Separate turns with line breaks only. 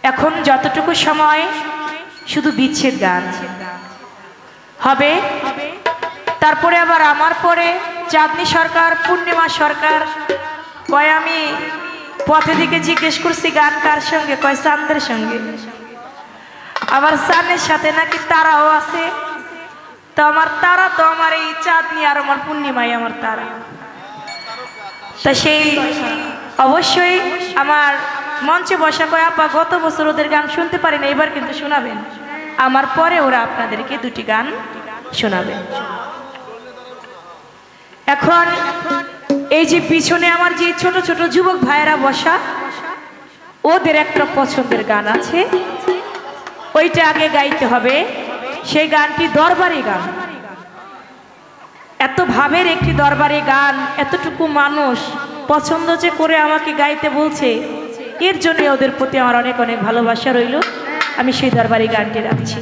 এখন যতটুকু সময় শুধু বিচ্ছেদ গান হবে, তারপরে আবার আমার পরে চাঁদনী সরকার, পূর্ণিমা সরকার। কয় আমি পথে দিকে জিজ্ঞেস করছি গান কার সঙ্গে, কয় চাঁদের সঙ্গে। আবার চাঁদের সাথে নাকি তারাও আছে। তো আমার তারা তো আমার এই চাঁদনী, আর আমার পূর্ণিমাই আমার তারা। তা সেই অবশ্যই আমার মঞ্চে বসা কয় আপা গত বছর ওদের গান শুনতে পারি না, এবার কিন্তু শোনাবেন। আমার পরে ওরা আপনাদেরকে দুটি গান শোনাবে। এখন এই যে পিছনে আমার যে ছোট ছোট যুবক ভাইয়েরা বসা, ওদের একটা পছন্দের গান আছে, ওইটা আগে গাইতে হবে। সেই গানটি দরবারি গান। এত ভাবের একটি দরবারি গান, এতটুকু মানুষ পছন্দ যে করে আমাকে গাইতে বলছে, এর জন্য ওদের প্রতি আমার অনেক অনেক ভালোবাসা রইল। আমি সেই দরবারি গানটি রাখছি।